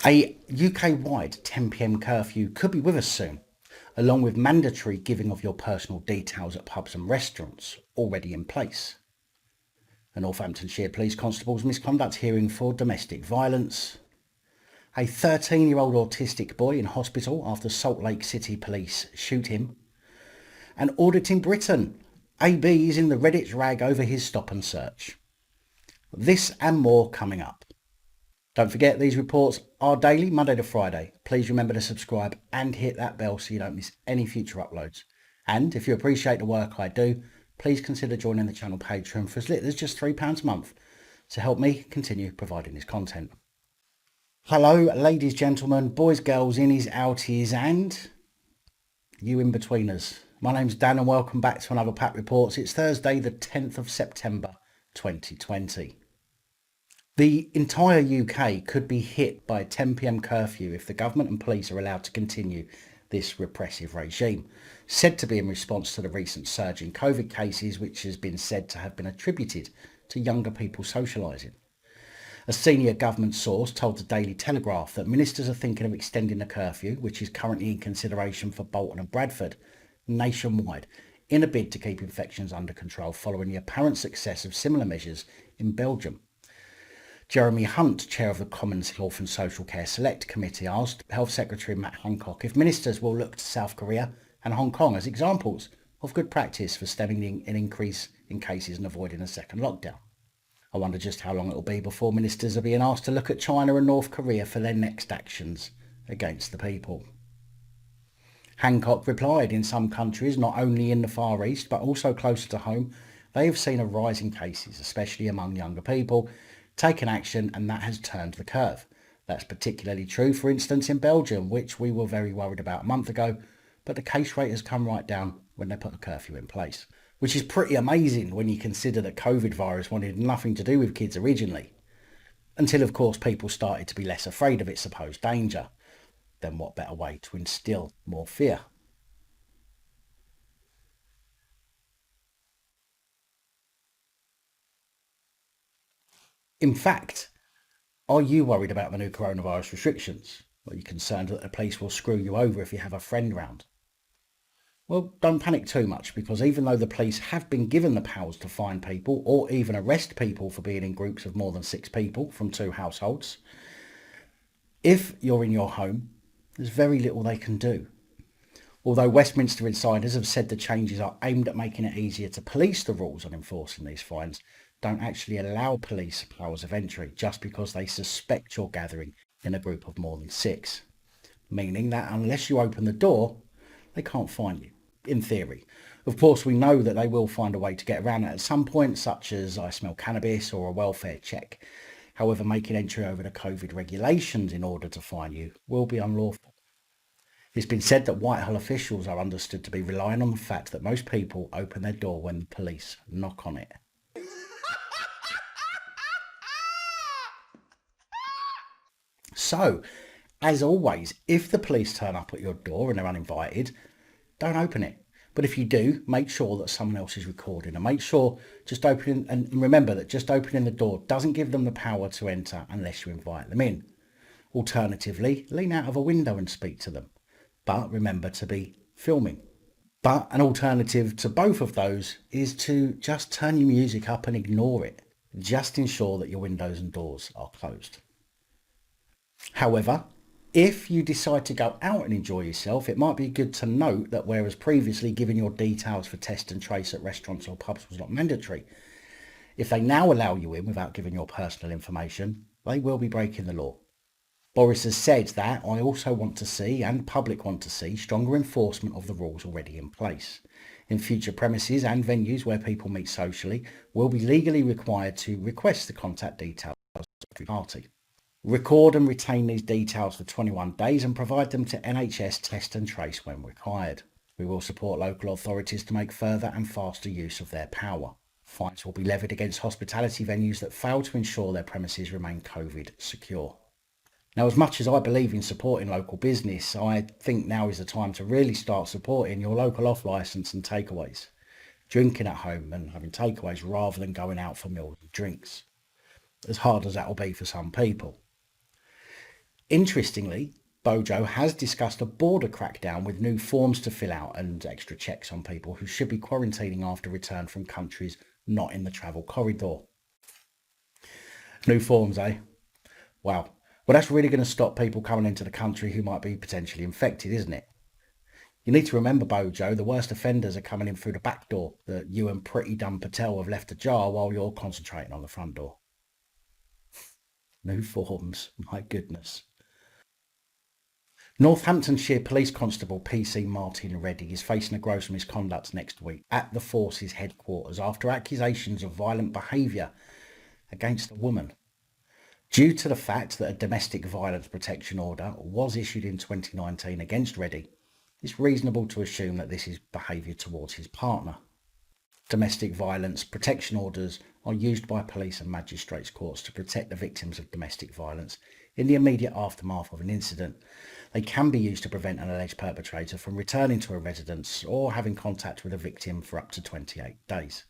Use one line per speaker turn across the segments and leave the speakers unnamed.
A UK-wide 10 p.m. curfew could be with us soon, along with mandatory giving of your personal details at pubs and restaurants already in place. A Northamptonshire Police Constable's misconduct hearing for domestic violence. A 13-year-old autistic boy in hospital after Salt Lake City police shoot him. And auditing Britain. AB is in the Reddit rag over his stop and search. This and more coming up. Don't forget, these reports are daily, Monday to Friday. Please remember to subscribe and hit that bell so you don't miss any future uploads. And if you appreciate the work I do, please consider joining the channel Patreon for as little as just £3 a month to help me continue providing this content. Hello, ladies, gentlemen, boys, girls, innies, outies, and you in-betweeners. My name's Dan and welcome back to another PAP Reports. It's Thursday, the 10th of September, 2020. The entire UK could be hit by a 10 p.m. curfew if the government and police are allowed to continue this repressive regime, said to be in response to the recent surge in COVID cases, which has been said to have been attributed to younger people socialising. A senior government source told the Daily Telegraph that ministers are thinking of extending the curfew, which is currently in consideration for Bolton and Bradford, nationwide, in a bid to keep infections under control following the apparent success of similar measures in Belgium. Jeremy Hunt, chair of the Commons Health and Social Care Select Committee, asked Health Secretary Matt Hancock if ministers will look to South Korea and Hong Kong as examples of good practice for stemming an increase in cases and avoiding a second lockdown. I wonder just how long it will be before ministers are being asked to look at China and North Korea for their next actions against the people. Hancock replied, in some countries, not only in the Far East but also closer to home, they have seen a rise in cases, especially among younger people, taken action, and that has turned the curve. That's particularly true, for instance, in Belgium, which we were very worried about a month ago, but the case rate has come right down when they put the curfew in place. Which is pretty amazing when you consider that COVID virus wanted nothing to do with kids originally. Until, of course, people started to be less afraid of its supposed danger. Then what better way to instill more fear? In fact, are you worried about the new coronavirus restrictions? Are you concerned that the police will screw you over if you have a friend round? Well, don't panic too much, because even though the police have been given the powers to fine people or even arrest people for being in groups of more than 6 people from 2 households, if you're in your home, there's very little they can do. Although Westminster insiders have said the changes are aimed at making it easier to police the rules on enforcing these fines, don't actually allow police powers of entry just because they suspect you're gathering in a group of more than 6. Meaning that unless you open the door, they can't fine you, in theory. Of course, we know that they will find a way to get around it at some point, such as I smell cannabis or a welfare check. However, making entry over the COVID regulations in order to fine you will be unlawful. It's been said that Whitehall officials are understood to be relying on the fact that most people open their door when the police knock on it. So, as always, if the police turn up at your door and they're uninvited, don't open it. But if you do, make sure that someone else is recording, and make sure just opening, and remember that just opening the door doesn't give them the power to enter unless you invite them in. Alternatively, lean out of a window and speak to them. But remember to be filming. But an alternative to both of those is to just turn your music up and ignore it. Just ensure that your windows and doors are closed. However, if you decide to go out and enjoy yourself, it might be good to note that whereas previously giving your details for test and trace at restaurants or pubs was not mandatory, if they now allow you in without giving your personal information, they will be breaking the law. Boris has said that I also want to see, and public want to see, stronger enforcement of the rules already in place. In future premises and venues where people meet socially, will be legally required to request the contact details of every party. Record and retain these details for 21 days and provide them to NHS test and trace when required. We will support local authorities to make further and faster use of their power. Fines will be levied against hospitality venues that fail to ensure their premises remain COVID secure. Now, as much as I believe in supporting local business, I think now is the time to really start supporting your local off-licence and takeaways. Drinking at home and having takeaways rather than going out for meals and drinks. As hard as that will be for some people. Interestingly, Bojo has discussed a border crackdown with new forms to fill out and extra checks on people who should be quarantining after return from countries not in the travel corridor. New forms, eh? Wow. Well, that's really going to stop people coming into the country who might be potentially infected, isn't it? You need to remember, Bojo, the worst offenders are coming in through the back door that you and Pretty Dumb Patel have left ajar while you're concentrating on the front door. New forms, my goodness. Northamptonshire Police Constable PC Martin Reddy is facing a gross misconduct next week at the force's headquarters after accusations of violent behaviour against a woman. Due to the fact that a domestic violence protection order was issued in 2019 against Reddy, it's reasonable to assume that this is behaviour towards his partner. Domestic violence protection orders are used by police and magistrates' courts to protect the victims of domestic violence in the immediate aftermath of an incident. They can be used to prevent an alleged perpetrator from returning to a residence or having contact with a victim for up to 28 days.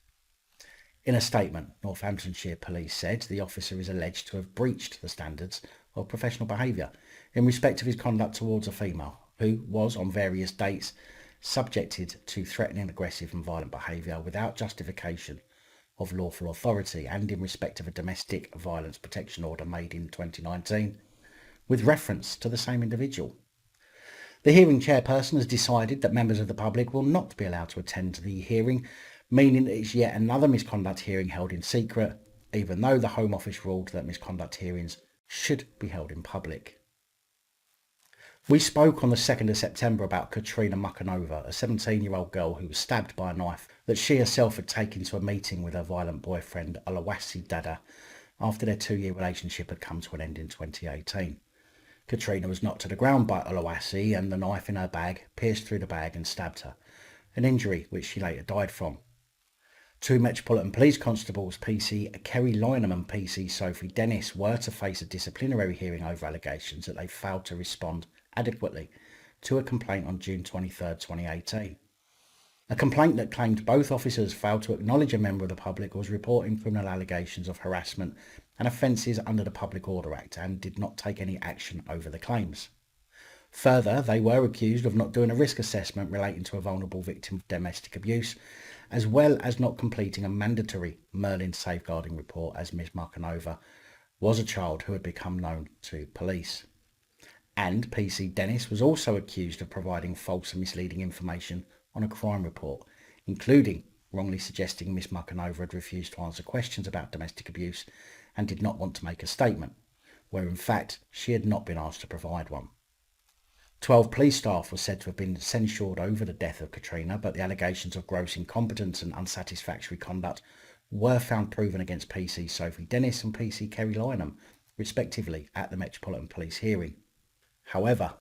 In a statement, Northamptonshire Police said the officer is alleged to have breached the standards of professional behaviour in respect of his conduct towards a female who was, on various dates, subjected to threatening, aggressive and violent behaviour without justification of lawful authority, and in respect of a domestic violence protection order made in 2019 with reference to the same individual. The hearing chairperson has decided that members of the public will not be allowed to attend the hearing, meaning that it's yet another misconduct hearing held in secret, even though the Home Office ruled that misconduct hearings should be held in public. We spoke on the 2nd of September about Katrina Muckanova, a 17-year-old girl who was stabbed by a knife that she herself had taken to a meeting with her violent boyfriend Olawasi Dada after their 2-year relationship had come to an end in 2018. Katrina was knocked to the ground by Olawasi and the knife in her bag pierced through the bag and stabbed her, an injury which she later died from. Two Metropolitan Police Constables, PC Kerry Lynham and PC Sophie Dennis, were to face a disciplinary hearing over allegations that they failed to respond adequately to a complaint on June 23, 2018. A complaint that claimed both officers failed to acknowledge a member of the public was reporting criminal allegations of harassment and offences under the Public Order Act and did not take any action over the claims. Further, they were accused of not doing a risk assessment relating to a vulnerable victim of domestic abuse, as well as not completing a mandatory Merlin safeguarding report, as Ms Muckanova was a child who had become known to police. And PC Dennis was also accused of providing false and misleading information on a crime report, including wrongly suggesting Miss Muckanova had refused to answer questions about domestic abuse and did not want to make a statement, where in fact she had not been asked to provide one. 12 police staff were said to have been censured over the death of Katrina, but the allegations of gross incompetence and unsatisfactory conduct were found proven against PC Sophie Dennis and PC Kerry Lynham, respectively, at the Metropolitan Police hearing. However,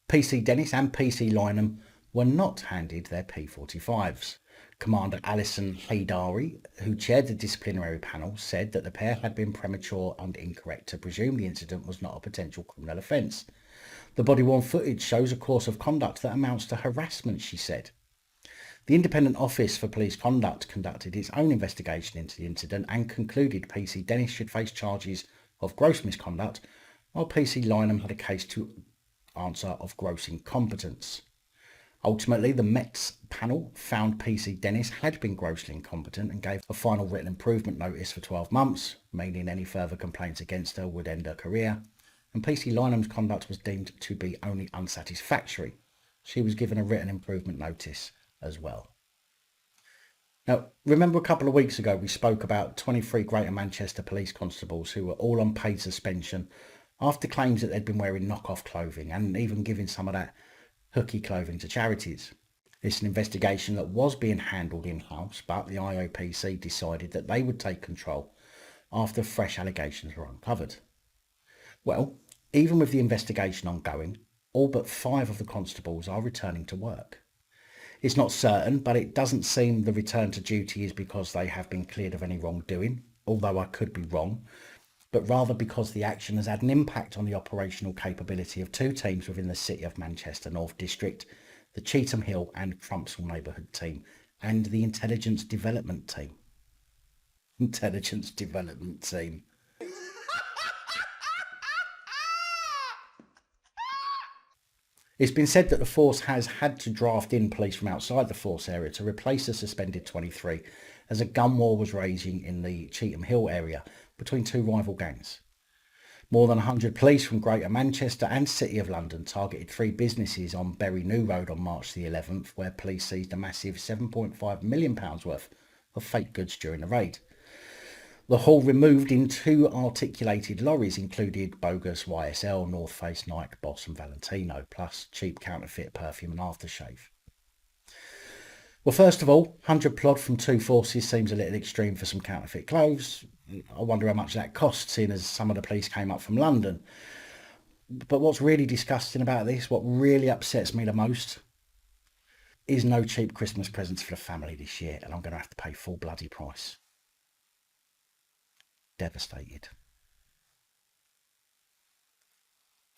PC Dennis and PC Lynham were not handed their P45s. Commander Alison Haydari, who chaired the disciplinary panel, said that the pair had been premature and incorrect to presume the incident was not a potential criminal offence. The body-worn footage shows a course of conduct that amounts to harassment, she said. The Independent Office for Police Conduct conducted its own investigation into the incident and concluded PC Dennis should face charges of gross misconduct, while PC Lynham had a case to answer of gross incompetence. Ultimately, the Mets panel found PC Dennis had been grossly incompetent and gave a final written improvement notice for 12 months, meaning any further complaints against her would end her career, and PC Lynham's conduct was deemed to be only unsatisfactory. She was given a written improvement notice as well. Now, remember a couple of weeks ago we spoke about 23 Greater Manchester police constables who were all on paid suspension after claims that they'd been wearing knockoff clothing and even giving some of that hooky clothing to charities. It's an investigation that was being handled in-house, but the IOPC decided that they would take control after fresh allegations were uncovered. Well, even with the investigation ongoing, all but 5 of the constables are returning to work. It's not certain, but it doesn't seem the return to duty is because they have been cleared of any wrongdoing, although I could be wrong, but rather because the action has had an impact on the operational capability of 2 teams within the City of Manchester North District, the Cheetham Hill and Crumpsall Neighbourhood Team, and the Intelligence Development Team. Intelligence Development Team. It's been said that the force has had to draft in police from outside the force area to replace the suspended 23 as a gun war was raging in the Cheetham Hill area between two rival gangs. More than 100 police from Greater Manchester and City of London targeted three businesses on Bury New Road on March the 11th, where police seized a massive £7.5 million worth of fake goods during the raid. The haul removed in two articulated lorries included bogus YSL, North Face, Nike, Boss and Valentino, plus cheap counterfeit perfume and aftershave. Well, first of all, 100 plod from two forces seems a little extreme for some counterfeit clothes. I wonder how much that costs, seeing as some of the police came up from London. But what's really disgusting about this, what really upsets me the most, is no cheap Christmas presents for the family this year, and I'm going to have to pay full bloody price. Devastated.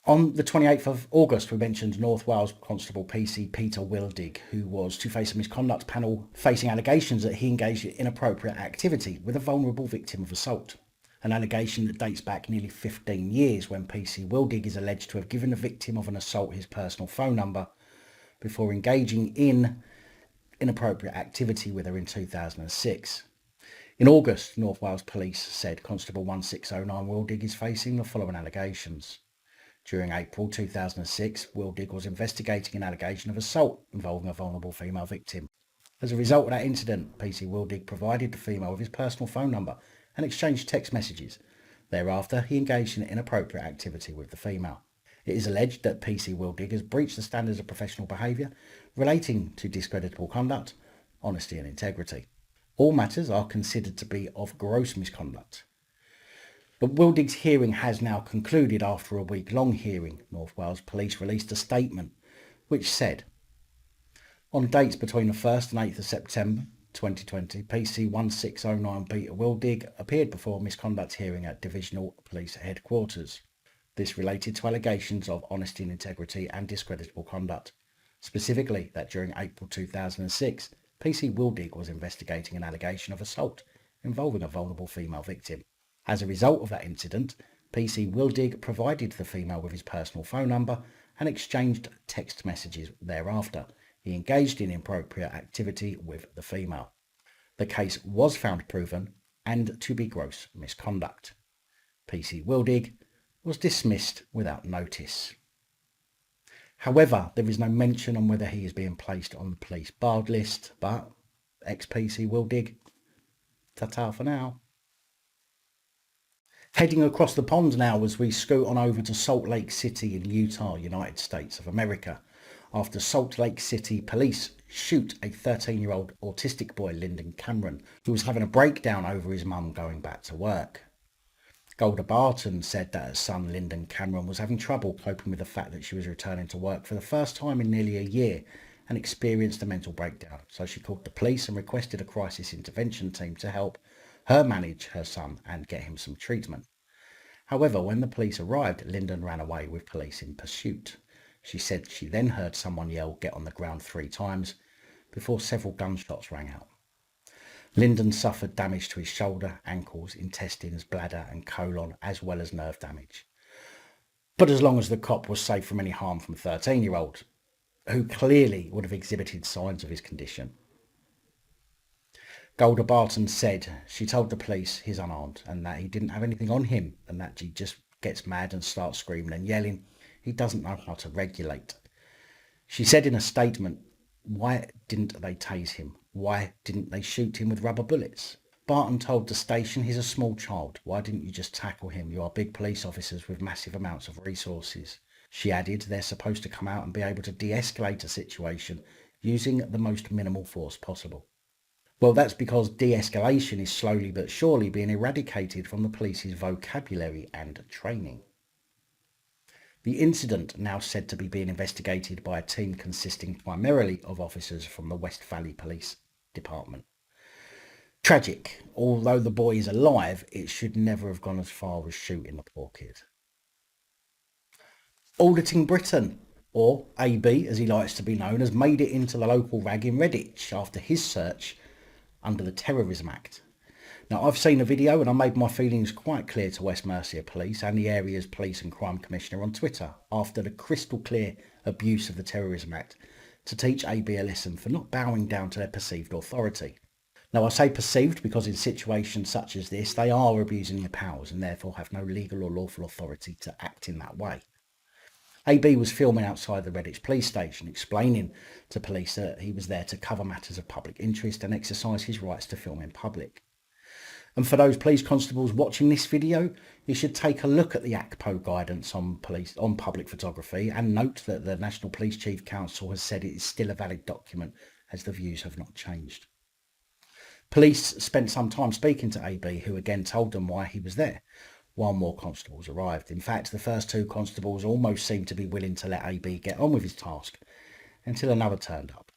On the 28th of August, we mentioned North Wales Constable PC Peter Wildig, who was to face a misconduct panel facing allegations that he engaged in inappropriate activity with a vulnerable victim of assault. An allegation that dates back nearly 15 years, when PC Wildig is alleged to have given the victim of an assault his personal phone number before engaging in inappropriate activity with her in 2006. In August, North Wales Police said Constable 1609 Wildig is facing the following allegations. During April 2006, Wildig was investigating an allegation of assault involving a vulnerable female victim. As a result of that incident, PC Wildig provided the female with his personal phone number and exchanged text messages. Thereafter, he engaged in inappropriate activity with the female. It is alleged that PC Wildig has breached the standards of professional behaviour relating to discreditable conduct, honesty and integrity. All matters are considered to be of gross misconduct. But Wildig's hearing has now concluded after a week-long hearing. North Wales Police released a statement which said, on dates between the 1st and 8th of September 2020, PC 1609 Peter Wildig appeared before a misconduct hearing at Divisional Police Headquarters. This related to allegations of honesty and integrity and discreditable conduct. Specifically, that during April 2006, PC Wildig was investigating an allegation of assault involving a vulnerable female victim. As a result of that incident, PC Wildig provided the female with his personal phone number and exchanged text messages thereafter. He engaged in inappropriate activity with the female. The case was found proven and to be gross misconduct. PC Wildig was dismissed without notice. However, there is no mention on whether he is being placed on the police barred list, but ex-PC Wildig, ta-ta for now. Heading across the pond now as we scoot on over to Salt Lake City in Utah, United States of America, after Salt Lake City police shoot a 13-year-old autistic boy, Lyndon Cameron, who was having a breakdown over his mum going back to work. Golda Barton said that her son, Lyndon Cameron, was having trouble coping with the fact that she was returning to work for the first time in nearly a year and experienced a mental breakdown. So she called the police and requested a crisis intervention team to help her manage her son and get him some treatment. However, when the police arrived, Lyndon ran away with police in pursuit. She said she then heard someone yell, "Get on the ground," 3 times before several gunshots rang out. Lyndon suffered damage to his shoulder, ankles, intestines, bladder and colon, as well as nerve damage. But as long as the cop was safe from any harm from a 13-year-old, who clearly would have exhibited signs of his condition. Golda Barton said she told the police he's unarmed and that he didn't have anything on him and that he just gets mad and starts screaming and yelling. He doesn't know how to regulate. She said in a statement, why didn't they tase him? Why didn't they shoot him with rubber bullets? Barton told the station he's a small child. Why didn't you just tackle him? You are big police officers with massive amounts of resources. She added they're supposed to come out and be able to de-escalate a situation using the most minimal force possible. Well, that's because de-escalation is slowly but surely being eradicated from the police's vocabulary and training. The incident, now said to be being investigated by a team consisting primarily of officers from the West Valley Police Department. Tragic. Although the boy is alive, it should never have gone as far as shooting the poor kid. Auditing Britain, or AB as he likes to be known, has made it into the local rag in Redditch after his search under the Terrorism Act. Now, I've seen the video and I made my feelings quite clear to West Mercia Police and the area's Police and Crime Commissioner on Twitter after the crystal clear abuse of the Terrorism Act to teach AB a lesson for not bowing down to their perceived authority. Now, I say perceived because in situations such as this, they are abusing their powers and therefore have no legal or lawful authority to act in that way. AB was filming outside the Redditch police station, explaining to police that he was there to cover matters of public interest and exercise his rights to film in public. And for those police constables watching this video, you should take a look at the ACPO guidance on public photography and note that the National Police Chief Council has said it is still a valid document as the views have not changed. Police spent some time speaking to AB, who again told them why he was there, while more constables arrived. In fact, the first two constables almost seemed to be willing to let AB get on with his task until another turned up.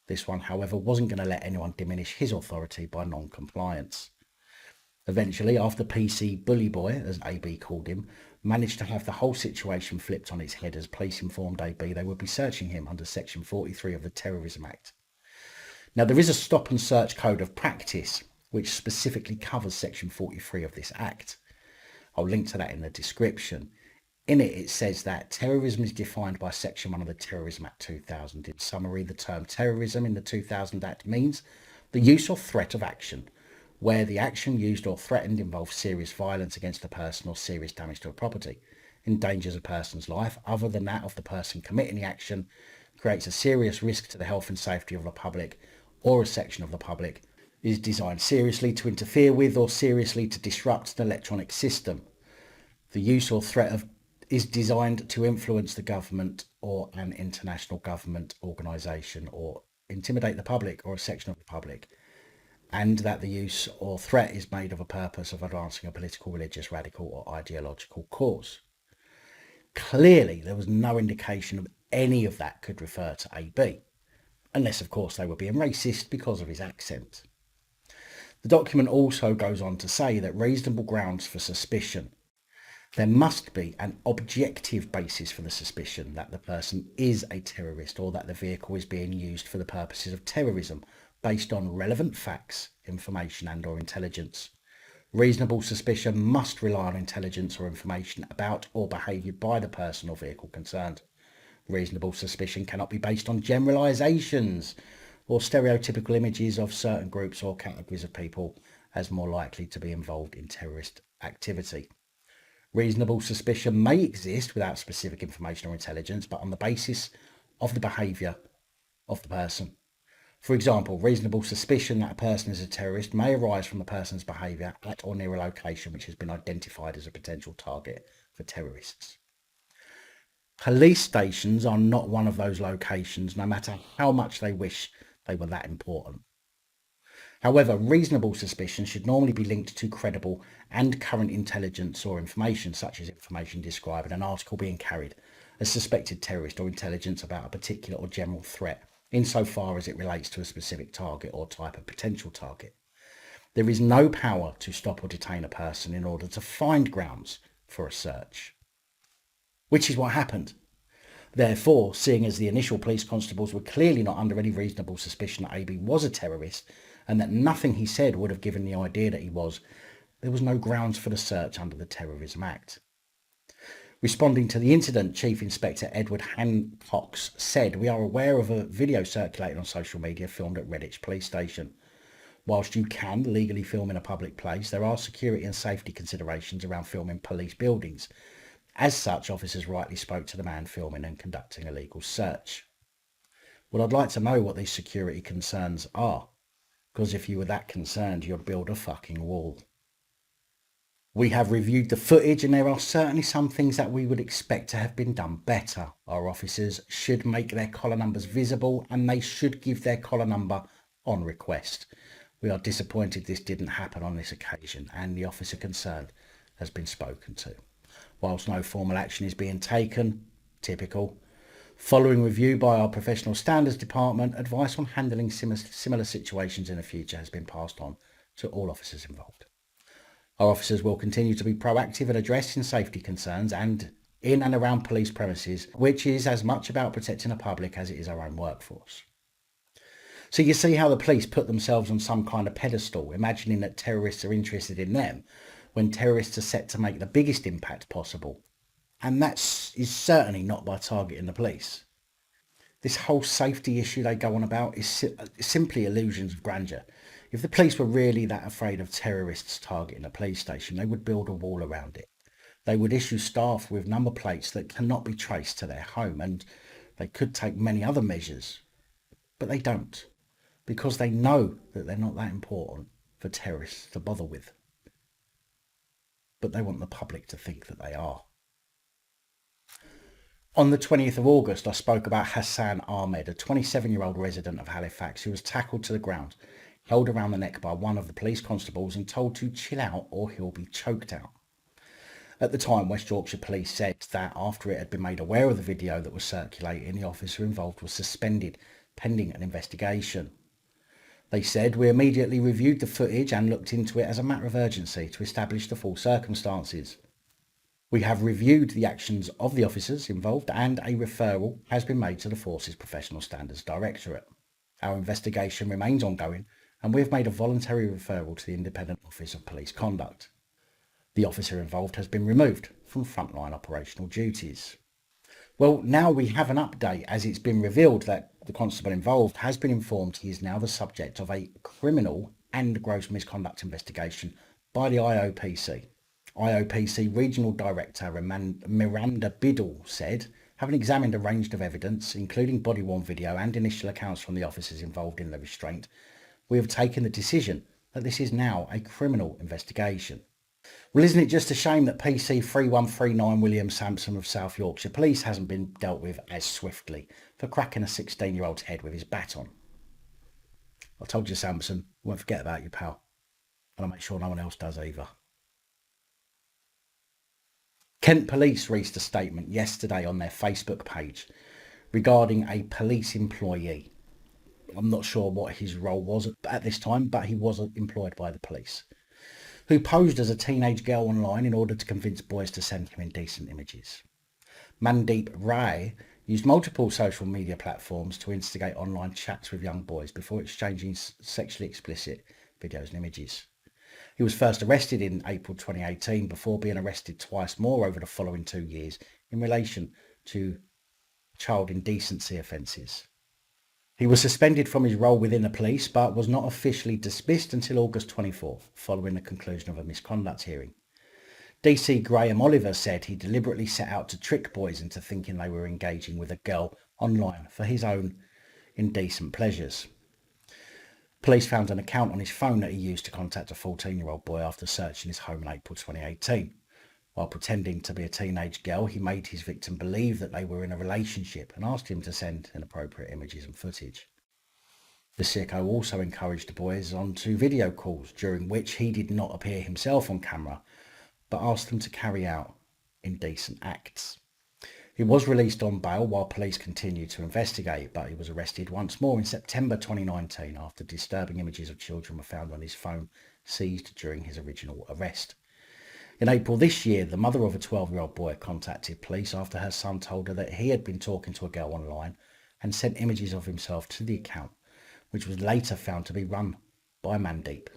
This one, however, wasn't going to let anyone diminish his authority by non-compliance. Eventually, after PC Bully Boy, as AB called him, managed to have the whole situation flipped on its head as police informed AB they would be searching him under Section 43 of the Terrorism Act. Now, there is a stop and search code of practice which specifically covers Section 43 of this Act. I'll link to that in the description. In it, it says that terrorism is defined by Section 1 of the Terrorism Act 2000. In summary, the term terrorism in the 2000 Act means the use or threat of action where the action used or threatened involves serious violence against a person or serious damage to a property, endangers a person's life other than that of the person committing the action, creates a serious risk to the health and safety of the public or a section of the public, is designed seriously to interfere with or seriously to disrupt an electronic system. The use or threat of is designed to influence the government or an international government organisation or intimidate the public or a section of the public, and that the use or threat is made of a purpose of advancing a political, religious, radical or ideological cause. Clearly, there was no indication of any of that could refer to AB, unless of course they were being racist because of his accent. The document also goes on to say that reasonable grounds for suspicion. There must be an objective basis for the suspicion that the person is a terrorist or that the vehicle is being used for the purposes of terrorism based on relevant facts, information and/or intelligence. Reasonable suspicion must rely on intelligence or information about or behaviour by the person or vehicle concerned. Reasonable suspicion cannot be based on generalisations or stereotypical images of certain groups or categories of people as more likely to be involved in terrorist activity. Reasonable suspicion may exist without specific information or intelligence, but on the basis of the behaviour of the person. For example, reasonable suspicion that a person is a terrorist may arise from the person's behaviour at or near a location which has been identified as a potential target for terrorists. Police stations are not one of those locations, no matter how much they wish they were that important. However, reasonable suspicion should normally be linked to credible and current intelligence or information, such as information describing an article being carried, a suspected terrorist, or intelligence about a particular or general threat, insofar as it relates to a specific target or type of potential target. There is no power to stop or detain a person in order to find grounds for a search, which is what happened. Therefore, seeing as the initial police constables were clearly not under any reasonable suspicion that AB was a terrorist, and that nothing he said would have given the idea that he was, there was no grounds for the search under the Terrorism Act. Responding to the incident, Chief Inspector Edward Hancox said, "We are aware of a video circulating on social media filmed at Redditch Police Station. Whilst you can legally film in a public place, there are security and safety considerations around filming police buildings. As such, officers rightly spoke to the man filming and conducting a legal search." Well, I'd like to know what these security concerns are, because if you were that concerned, you'd build a fucking wall. We have reviewed the footage and there are certainly some things that we would expect to have been done better. Our officers should make their collar numbers visible and they should give their collar number on request. We are disappointed this didn't happen on this occasion and the officer concerned has been spoken to. Whilst no formal action is being taken, typical, following review by our professional standards department, advice on handling similar situations in the future has been passed on to all officers involved. Our officers will continue to be proactive in addressing safety concerns and in and around police premises, which is as much about protecting the public as it is our own workforce. So you see how the police put themselves on some kind of pedestal, imagining that terrorists are interested in them, when terrorists are set to make the biggest impact possible. And that is certainly not by targeting the police. This whole safety issue they go on about is simply illusions of grandeur. If the police were really that afraid of terrorists targeting a police station, they would build a wall around it. They would issue staff with number plates that cannot be traced to their home, and they could take many other measures. But they don't, because they know that they're not that important for terrorists to bother with. But they want the public to think that they are. On the 20th of August, I spoke about Hassan Ahmed, a 27-year-old resident of Halifax who was tackled to the ground, held around the neck by one of the police constables and told to chill out or he'll be choked out. At the time, West Yorkshire Police said that after it had been made aware of the video that was circulating, the officer involved was suspended pending an investigation. They said, "We immediately reviewed the footage and looked into it as a matter of urgency to establish the full circumstances. We have reviewed the actions of the officers involved and a referral has been made to the Force's Professional Standards Directorate. Our investigation remains ongoing and we have made a voluntary referral to the Independent Office of Police Conduct. The officer involved has been removed from frontline operational duties." Well, now we have an update, as it's been revealed that the constable involved has been informed he is now the subject of a criminal and gross misconduct investigation by the IOPC. IOPC Regional Director Miranda Biddle said, "Having examined a range of evidence, including body-worn video and initial accounts from the officers involved in the restraint, we have taken the decision that this is now a criminal investigation." Well, isn't it just a shame that PC 3139 William Sampson of South Yorkshire Police hasn't been dealt with as swiftly for cracking a 16-year-old's head with his baton? I told you, Sampson, I won't forget about you, pal. And I'll make sure no one else does either. Kent Police released a statement yesterday on their Facebook page regarding a police employee. I'm not sure what his role was at this time, but he was employed by the police, who posed as a teenage girl online in order to convince boys to send him indecent images. Mandeep Rai used multiple social media platforms to instigate online chats with young boys before exchanging sexually explicit videos and images. He was first arrested in April 2018 before being arrested twice more over the following 2 years in relation to child indecency offences. He was suspended from his role within the police but was not officially dismissed until August 24th, following the conclusion of a misconduct hearing. DC Graham Oliver said he deliberately set out to trick boys into thinking they were engaging with a girl online for his own indecent pleasures. Police found an account on his phone that he used to contact a 14-year-old boy after searching his home in April 2018. While pretending to be a teenage girl, he made his victim believe that they were in a relationship and asked him to send inappropriate images and footage. The sicko also encouraged the boys onto video calls, during which he did not appear himself on camera, but asked them to carry out indecent acts. He was released on bail while police continued to investigate, but he was arrested once more in September 2019 after disturbing images of children were found on his phone, seized during his original arrest. In April this year, the mother of a 12-year-old boy contacted police after her son told her that he had been talking to a girl online and sent images of himself to the account, which was later found to be run by Mandeep.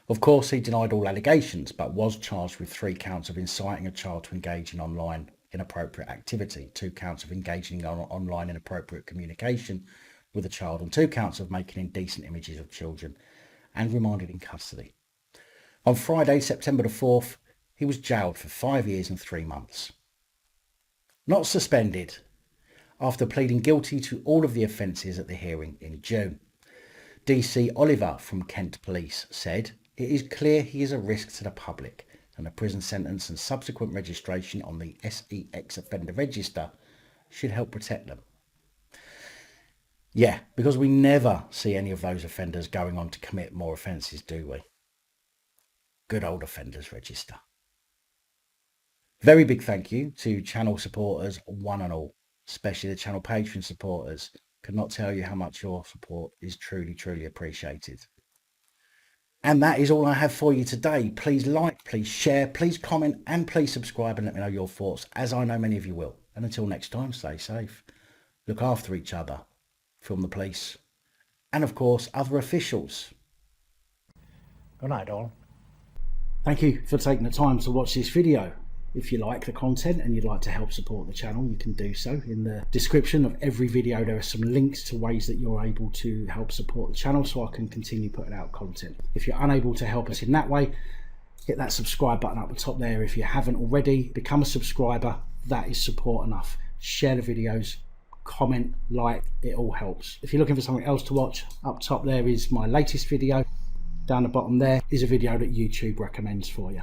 Of course, he denied all allegations, but was charged with 3 counts of inciting a child to engage in online inappropriate activity, 2 counts of engaging in online inappropriate communication with a child, and 2 counts of making indecent images of children, and remanded in custody. On Friday, September the 4th, he was jailed for 5 years and 3 months. Not suspended, after pleading guilty to all of the offences at the hearing in June. DC Oliver from Kent Police said, "It is clear he is a risk to the public, and a prison sentence and subsequent registration on the SEX offender register should help protect them." Yeah, because we never see any of those offenders going on to commit more offences, do we? Good old offenders register. Very big thank you to channel supporters, one and all, especially the channel Patreon supporters. Could not tell you how much your support is truly, truly appreciated. And that is all I have for you today. Please like, please share, please comment, and please subscribe and let me know your thoughts, as I know many of you will. And until next time, stay safe, look after each other, film the police, and of course other officials.
Good night, all.
Thank you for taking the time to watch this video. If you like the content and you'd like to help support the channel, you can do so. In the description of every video there are some links to ways that you're able to help support the channel so I can continue putting out content. If you're unable to help us in that way, hit that subscribe button up the top there. If you haven't already, become a subscriber. That is support enough. Share the videos, comment, like, it all helps. If you're looking for something else to watch, up top there is my latest video. Down the bottom there is a video that YouTube recommends for you.